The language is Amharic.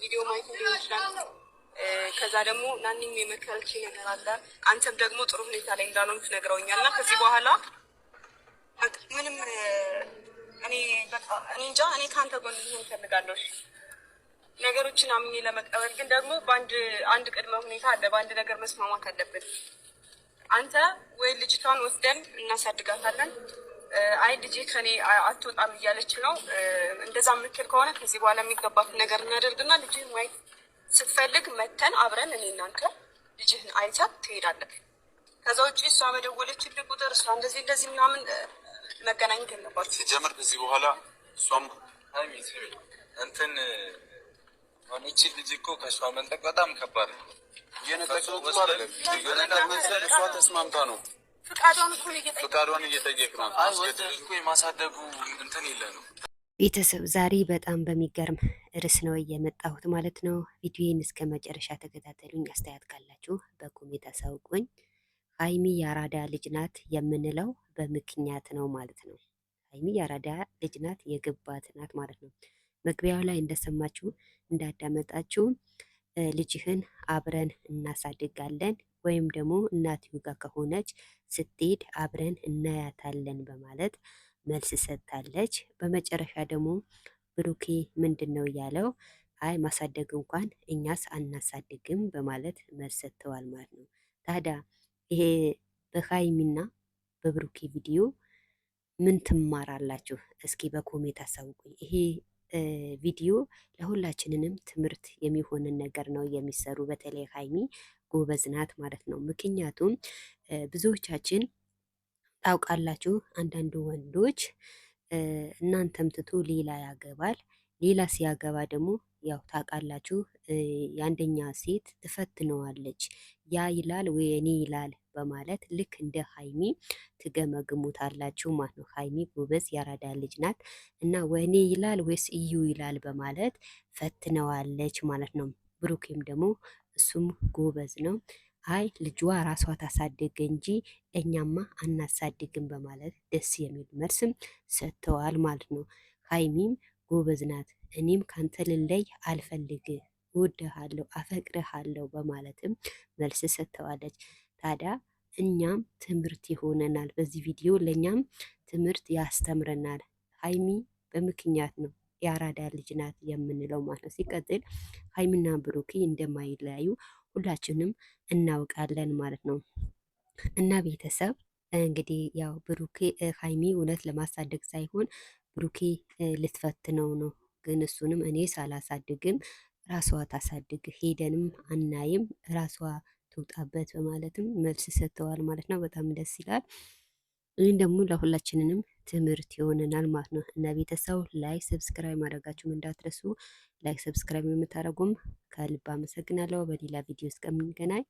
ቪዲዮ ማየት ሊሆን ይችላል። ከዛ ደግሞ ናኒም የመከረች ነገር አለ። አንተም ደግሞ ጥሩ ሁኔታ ላይ እንዳልሆንክ ነግረውኛል እና ከዚህ በኋላ ምንም እኔ እንጃ እኔ ከአንተ ጎን ልሆን እፈልጋለሁ። ነገሮችን አምኜ ለመቀበል ግን ደግሞ አንድ ቅድመ ሁኔታ አለ። በአንድ ነገር መስማማት አለብን። አንተ ወይ ልጅቷን ወስደን እናሳድጋታለን፣ አይ ልጄ ከኔ አትወጣም እያለች ነው። እንደዛ የምትል ከሆነ ከዚህ በኋላ የሚገባትን ነገር እናደርግና ልጅህን ማየት ስትፈልግ መተን አብረን እኔ እናንተ ልጅህን አይታት ትሄዳለህ። ከዛ ውጭ እሷ በደወለችልህ ቁጥር እሷ እንደዚህ ምናምን መገናኘት የለባችሁ። ሲጀምር ከዚህ በኋላ እሷም እንትን አንቺ ልጅ እኮ ከእሷ መንጠቅ በጣም ከባድ ነው። እሷ ተስማምታ ነው ፍቃዷን እየጠየቅናት እኮ የማሳደጉ እንትን የለ ነው። ቤተሰብ ዛሬ በጣም በሚገርም ርዕስ ነው የመጣሁት ማለት ነው። ቪዲዮን እስከ መጨረሻ ተከታተሉኝ። አስተያየት ካላችሁ በኮሜንት አሳውቁኝ። ሀይሚ የአራዳ ልጅ ናት የምንለው በምክንያት ነው ማለት ነው። ሀይሚ የአራዳ ልጅ ናት፣ የገባት ናት ማለት ነው። መግቢያው ላይ እንደሰማችሁ እንዳዳመጣችሁ ልጅህን አብረን እናሳድጋለን ወይም ደግሞ እናትዩ ጋር ከሆነች ስትሄድ አብረን እናያታለን በማለት መልስ ሰጥታለች። በመጨረሻ ደግሞ ብሩኬ ምንድን ነው ያለው? አይ ማሳደግ እንኳን እኛስ አናሳድግም በማለት መልስ ሰጥተዋል ማለት ነው። ታዲያ ይሄ በሀይሚና በብሩኬ ቪዲዮ ምን ትማራላችሁ? እስኪ በኮሜንት አሳውቁኝ። ይሄ ቪዲዮ ለሁላችንንም ትምህርት የሚሆንን ነገር ነው የሚሰሩ። በተለይ ሀይሚ ጎበዝ ናት ማለት ነው። ምክንያቱም ብዙዎቻችን ታውቃላችሁ፣ አንዳንዱ ወንዶች እናንተም ትቶ ሌላ ያገባል። ሌላ ሲያገባ ደግሞ ያው ታውቃላችሁ የአንደኛ ሴት ትፈትነዋለች። ያ ይላል ወይ እኔ ይላል በማለት ልክ እንደ ሀይሚ ትገመግሙታላችሁ ማለት ነው። ሀይሚ ጎበዝ ያራዳ ልጅ ናት እና ወይኔ ይላል ወይስ እዩ ይላል በማለት ፈትነዋለች ማለት ነው። ብሩኬም ደግሞ እሱም ጎበዝ ነው። አይ ልጇ ራሷ ታሳድግ እንጂ እኛማ አናሳድግም በማለት ደስ የሚል መልስም ሰጥተዋል ማለት ነው። ሀይሚም ጎበዝ ናት። እኔም ካንተ ልለይ አልፈልግ፣ እወድሃለሁ፣ አፈቅርሃለሁ በማለትም መልስ ሰጥተዋለች። ታዲያ እኛም ትምህርት ይሆነናል። በዚህ ቪዲዮ ለእኛም ትምህርት ያስተምረናል። ሀይሚ በምክንያት ነው የአራዳ ልጅ ናት የምንለው ማለት ነው። ሲቀጥል ሀይሚና ብሩኬ እንደማይለያዩ ሁላችንም እናውቃለን ማለት ነው። እና ቤተሰብ እንግዲህ ያው ብሩኬ ሀይሚ እውነት ለማሳደግ ሳይሆን ብሩኬ ልትፈትነው ነው። ግን እሱንም እኔ ሳላሳድግም ራሷ ታሳድግ፣ ሄደንም አናይም፣ ራሷ ትውጣበት በማለትም መልስ ሰጥተዋል ማለት ነው። በጣም ደስ ይላል። ይህን ደግሞ ለሁላችንንም ትምህርት ይሆነናል ማለት ነው። እና ቤተሰብ ላይክ ሰብስክራይብ ማድረጋችሁም እንዳትረሱ። ላይክ ሰብስክራይብ የምታደርጉም ከልብ አመሰግናለሁ። በሌላ ቪዲዮ እስከምንገናኝ